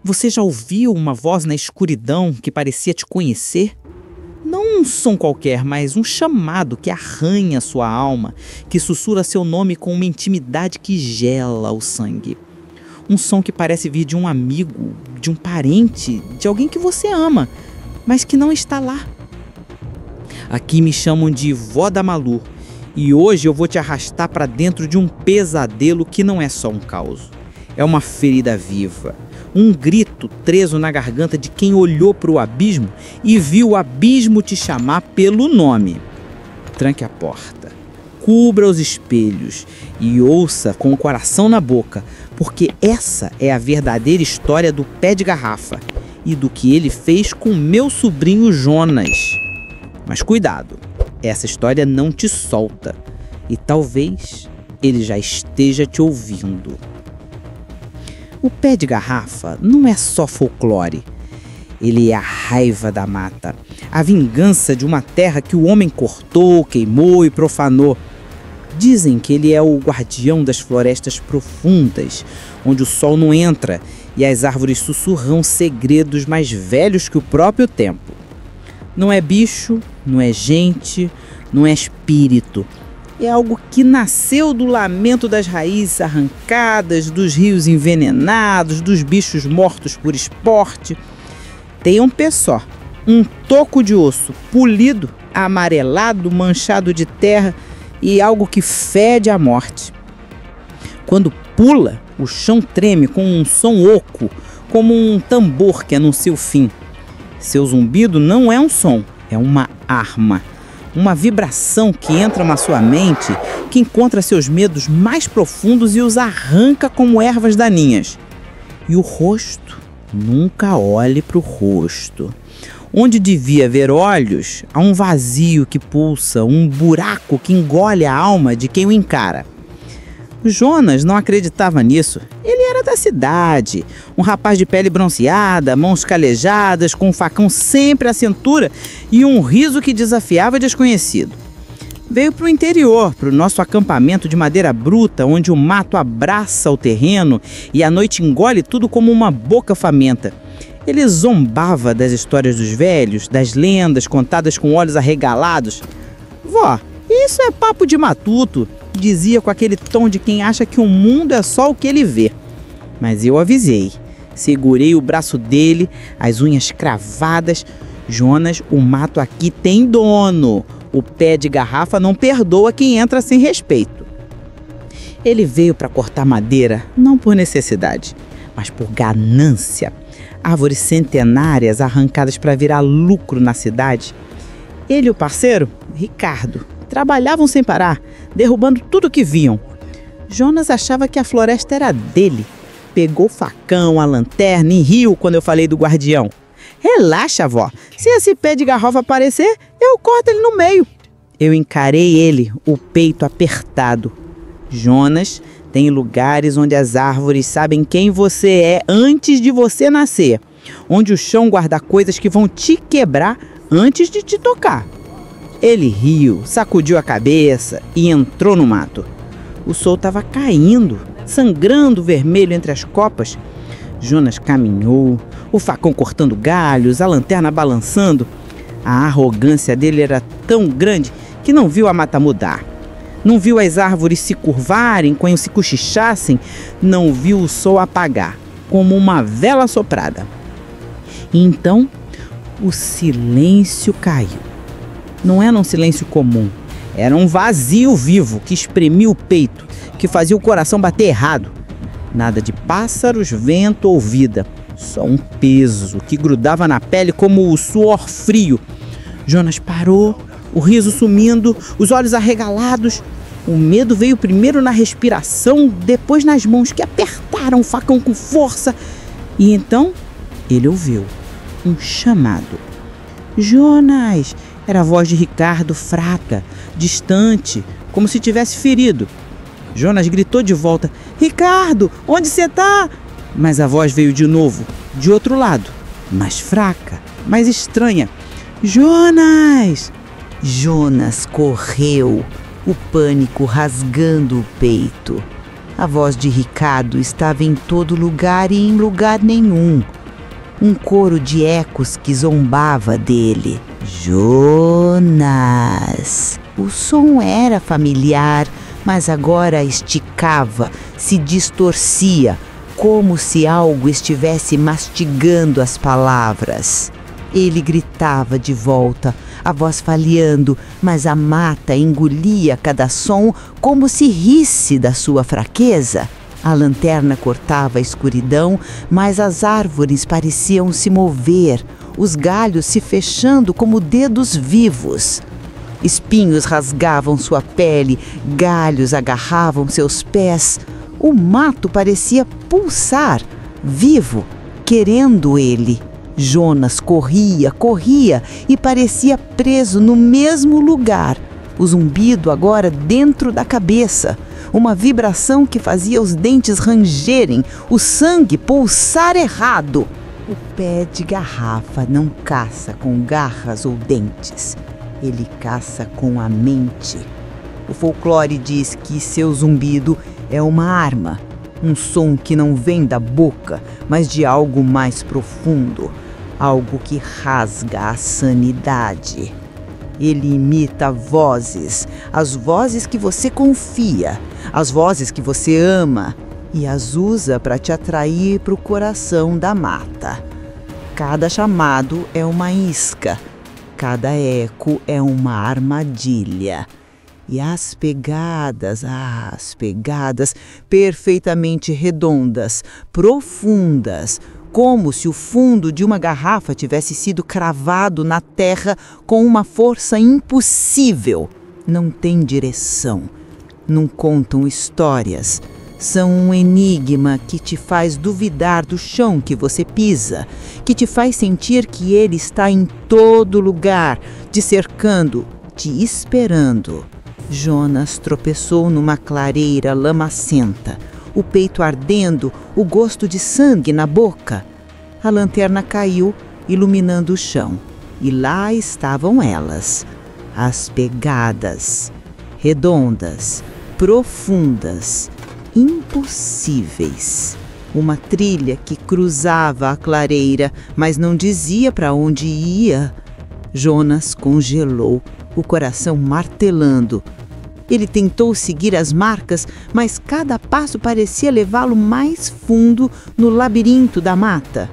Você já ouviu uma voz na escuridão que parecia te conhecer? Não um som qualquer, mas um chamado que arranha sua alma, que sussurra seu nome com uma intimidade que gela o sangue. Um som que parece vir de um amigo, de um parente, de alguém que você ama, mas que não está lá. Aqui me chamam de Vó da Malu, e hoje eu vou te arrastar para dentro de um pesadelo que não é só um caos. É uma ferida viva. Um grito preso na garganta de quem olhou para o abismo e viu o abismo te chamar pelo nome. Tranque a porta, cubra os espelhos e ouça com o coração na boca, porque essa é a verdadeira história do Pé de Garrafa e do que ele fez com meu sobrinho Jonas. Mas cuidado, essa história não te solta e talvez ele já esteja te ouvindo. O Pé de Garrafa não é só folclore. Ele é a raiva da mata, a vingança de uma terra que o homem cortou, queimou e profanou. Dizem que ele é o guardião das florestas profundas, onde o sol não entra e as árvores sussurram segredos mais velhos que o próprio tempo. Não é bicho, não é gente, não é espírito. É algo que nasceu do lamento das raízes arrancadas, dos rios envenenados, dos bichos mortos por esporte. Tem um pé só, um toco de osso, polido, amarelado, manchado de terra e algo que fede a morte. Quando pula, o chão treme com um som oco, como um tambor que anuncia o fim. Seu zumbido não é um som, é uma arma. Uma vibração que entra na sua mente, que encontra seus medos mais profundos e os arranca como ervas daninhas. E o rosto? Nunca olhe para o rosto. Onde devia haver olhos, há um vazio que pulsa, um buraco que engole a alma de quem o encara. O Jonas não acreditava nisso. Ele era da cidade, um rapaz de pele bronzeada, mãos calejadas, com um facão sempre à cintura e um riso que desafiava o desconhecido. Veio para o interior, para o nosso acampamento de madeira bruta, onde o mato abraça o terreno e a noite engole tudo como uma boca faminta. Ele zombava das histórias dos velhos, das lendas contadas com olhos arregalados. Vó, isso é papo de matuto, dizia com aquele tom de quem acha que o mundo é só o que ele vê. Mas eu avisei, segurei o braço dele, as unhas cravadas. Jonas, o mato aqui tem dono. O Pé de Garrafa não perdoa quem entra sem respeito. Ele veio para cortar madeira, não por necessidade, mas por ganância. Árvores centenárias arrancadas para virar lucro na cidade. Ele e o parceiro, Ricardo, trabalhavam sem parar, derrubando tudo que viam. Jonas achava que a floresta era dele. Pegou o facão, a lanterna e riu quando eu falei do guardião. Relaxa, vó. Se esse Pé de Garrafa aparecer, eu corto ele no meio. Eu encarei ele, o peito apertado. Jonas, tem lugares onde as árvores sabem quem você é antes de você nascer. Onde o chão guarda coisas que vão te quebrar antes de te tocar. Ele riu, sacudiu a cabeça e entrou no mato. O sol estava caindo, sangrando vermelho entre as copas. Jonas caminhou, o facão cortando galhos, a lanterna balançando. A arrogância dele era tão grande que não viu a mata mudar. Não viu as árvores se curvarem quando se cochichassem. Não viu o sol apagar, como uma vela soprada. E então, o silêncio caiu. Não era um silêncio comum. Era um vazio vivo que espremia o peito, que fazia o coração bater errado. Nada de pássaros, vento ou vida. Só um peso que grudava na pele como o suor frio. Jonas parou, o riso sumindo, os olhos arregalados. O medo veio primeiro na respiração, depois nas mãos que apertaram o facão com força. E então ele ouviu um chamado. Jonas! Era a voz de Ricardo, fraca, distante, como se tivesse ferido. Jonas gritou de volta: Ricardo, onde você está? Mas a voz veio de novo, de outro lado, mais fraca, mais estranha. Jonas! Jonas correu, o pânico rasgando o peito. A voz de Ricardo estava em todo lugar e em lugar nenhum. Um coro de ecos que zombava dele. Jonas! O som era familiar, mas agora esticava, se distorcia, como se algo estivesse mastigando as palavras. Ele gritava de volta, a voz falhando, mas a mata engolia cada som como se risse da sua fraqueza. A lanterna cortava a escuridão, mas as árvores pareciam se mover, os galhos se fechando como dedos vivos. Espinhos rasgavam sua pele, galhos agarravam seus pés. O mato parecia pulsar, vivo, querendo ele. Jonas corria, corria e parecia preso no mesmo lugar. O zumbido agora dentro da cabeça. Uma vibração que fazia os dentes rangerem, o sangue pulsar errado. O pé de garrafa não caça com garras ou dentes. Ele caça com a mente. O folclore diz que seu zumbido é uma arma. Um som que não vem da boca, mas de algo mais profundo. Algo que rasga a sanidade. Ele imita vozes, as vozes que você confia, as vozes que você ama, e as usa para te atrair para o coração da mata. Cada chamado é uma isca, cada eco é uma armadilha. E as pegadas perfeitamente redondas, profundas, como se o fundo de uma garrafa tivesse sido cravado na terra com uma força impossível. Não tem direção, não contam histórias. São um enigma que te faz duvidar do chão que você pisa, que te faz sentir que ele está em todo lugar, te cercando, te esperando. Jonas tropeçou numa clareira lamacenta, o peito ardendo, o gosto de sangue na boca. A lanterna caiu, iluminando o chão, e lá estavam elas, as pegadas, redondas, profundas, impossíveis. Uma trilha que cruzava a clareira, mas não dizia para onde ia. Jonas congelou, o coração martelando. Ele tentou seguir as marcas, mas cada passo parecia levá-lo mais fundo no labirinto da mata.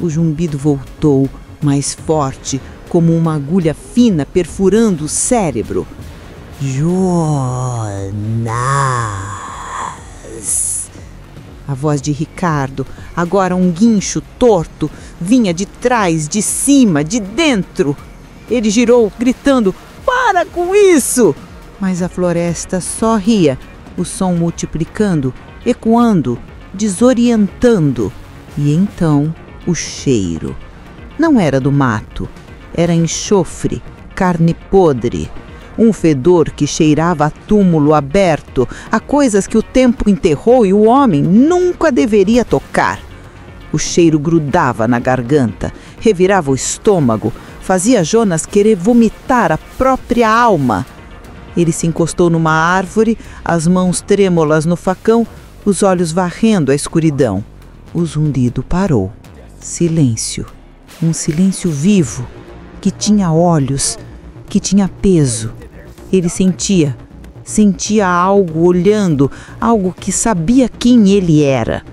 O zumbido voltou, mais forte, como uma agulha fina perfurando o cérebro. Jonas! A voz de Ricardo, agora um guincho torto, vinha de trás, de cima, de dentro. Ele girou, gritando: "Para com isso!" Mas a floresta só ria, o som multiplicando, ecoando, desorientando. E então o cheiro. Não era do mato, era enxofre, carne podre. Um fedor que cheirava a túmulo aberto, a coisas que o tempo enterrou e o homem nunca deveria tocar. O cheiro grudava na garganta, revirava o estômago, fazia Jonas querer vomitar a própria alma. Ele se encostou numa árvore, as mãos trêmulas no facão, os olhos varrendo a escuridão. O zumbido parou. Silêncio. Um silêncio vivo, que tinha olhos, que tinha peso. Ele sentia algo olhando, algo que sabia quem ele era,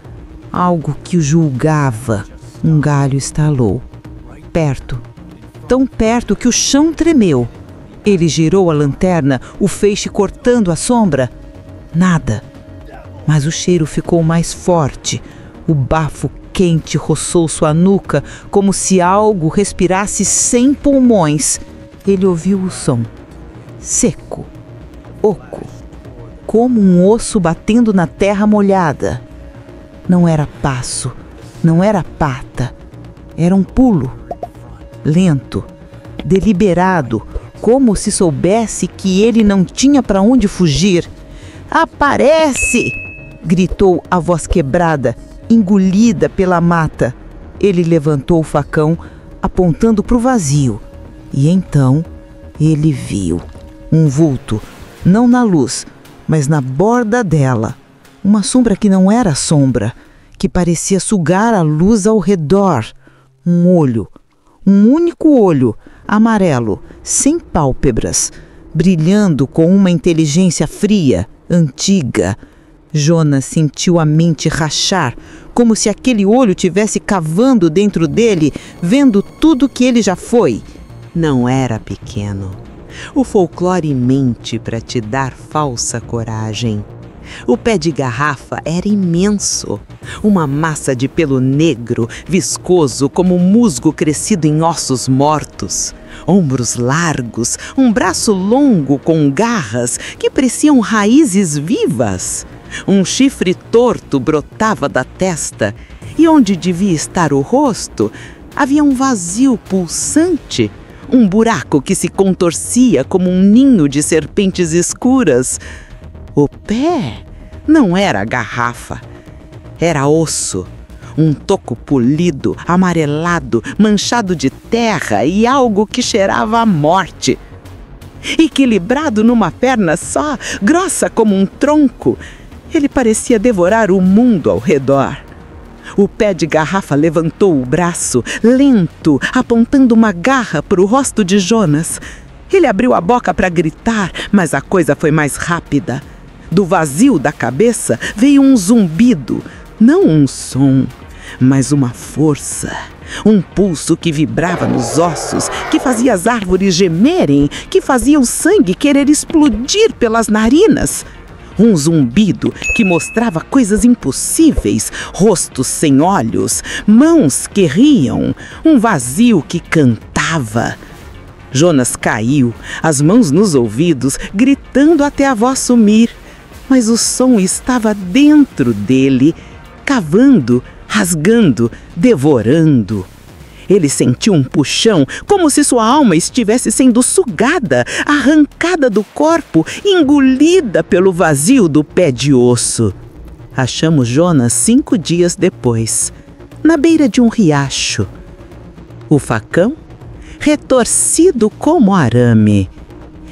algo que o julgava. Um galho estalou. Perto, tão perto que o chão tremeu. Ele girou a lanterna, o feixe cortando a sombra. Nada. Mas o cheiro ficou mais forte. O bafo quente roçou sua nuca, como se algo respirasse sem pulmões. Ele ouviu o som. Seco. Oco. Como um osso batendo na terra molhada. Não era passo. Não era pata. Era um pulo. Lento. Deliberado. Como se soubesse que ele não tinha para onde fugir. "Aparece!" gritou a voz quebrada, engolida pela mata. Ele levantou o facão, apontando para o vazio. E então ele viu um vulto, não na luz, mas na borda dela. Uma sombra que não era sombra, que parecia sugar a luz ao redor. Um olho, um único olho, amarelo, sem pálpebras, brilhando com uma inteligência fria, antiga. Jonas sentiu a mente rachar, como se aquele olho tivesse cavando dentro dele, vendo tudo que ele já foi. Não era pequeno. O folclore mente para te dar falsa coragem. O pé de garrafa era imenso, uma massa de pelo negro, viscoso como musgo crescido em ossos mortos. Ombros largos, um braço longo com garras que pareciam raízes vivas. Um chifre torto brotava da testa e onde devia estar o rosto, havia um vazio pulsante, um buraco que se contorcia como um ninho de serpentes escuras. O pé não era garrafa, era osso, um toco polido, amarelado, manchado de terra e algo que cheirava a morte. Equilibrado numa perna só, grossa como um tronco, ele parecia devorar o mundo ao redor. O pé de garrafa levantou o braço, lento, apontando uma garra para o rosto de Jonas. Ele abriu a boca para gritar, mas a coisa foi mais rápida. Do vazio da cabeça veio um zumbido, não um som, mas uma força. Um pulso que vibrava nos ossos, que fazia as árvores gemerem, que fazia o sangue querer explodir pelas narinas. Um zumbido que mostrava coisas impossíveis, rostos sem olhos, mãos que riam, um vazio que cantava. Jonas caiu, as mãos nos ouvidos, gritando até a voz sumir. Mas o som estava dentro dele, cavando, rasgando, devorando. Ele sentiu um puxão, como se sua alma estivesse sendo sugada, arrancada do corpo, engolida pelo vazio do pé de osso. Achamos Jonas 5 dias depois, na beira de um riacho. O facão, retorcido como arame.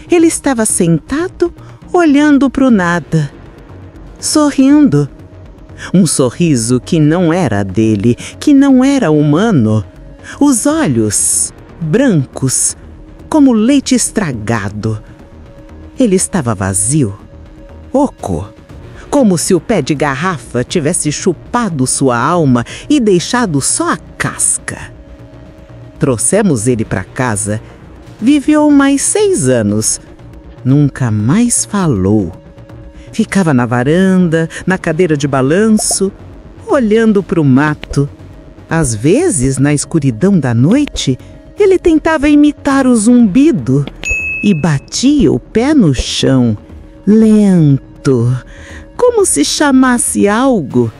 Ele estava sentado, olhando para o nada, sorrindo. Um sorriso que não era dele, que não era humano. Os olhos brancos, como leite estragado. Ele estava vazio, oco, como se o pé de garrafa tivesse chupado sua alma e deixado só a casca. Trouxemos ele para casa. Viveu mais 6 anos. Nunca mais falou. Ficava na varanda, na cadeira de balanço, olhando para o mato. Às vezes, na escuridão da noite, ele tentava imitar o zumbido e batia o pé no chão, lento, como se chamasse algo,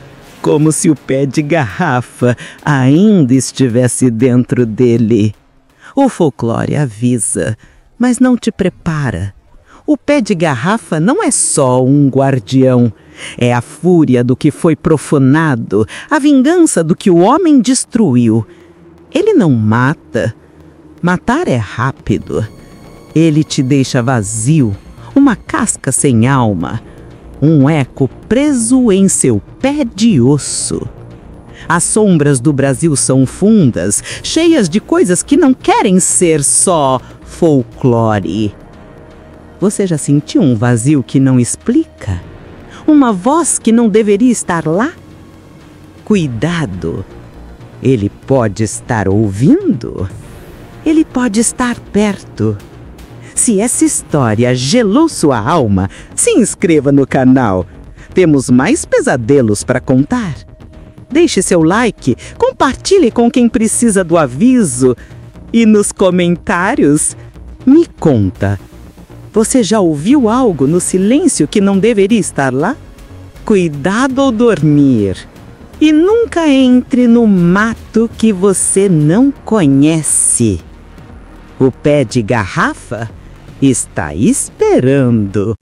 como se o pé de garrafa ainda estivesse dentro dele. O folclore avisa, mas não te prepara. O pé de garrafa não é só um guardião. É a fúria do que foi profanado, a vingança do que o homem destruiu. Ele não mata. Matar é rápido. Ele te deixa vazio, uma casca sem alma, um eco preso em seu pé de osso. As sombras do Brasil são fundas, cheias de coisas que não querem ser só folclore. Você já sentiu um vazio que não explica? Uma voz que não deveria estar lá? Cuidado! Ele pode estar ouvindo. Ele pode estar perto. Se essa história gelou sua alma, se inscreva no canal. Temos mais pesadelos para contar. Deixe seu like, compartilhe com quem precisa do aviso. E nos comentários, me conta. Você já ouviu algo no silêncio que não deveria estar lá? Cuidado ao dormir. E nunca entre no mato que você não conhece. O pé de garrafa está esperando.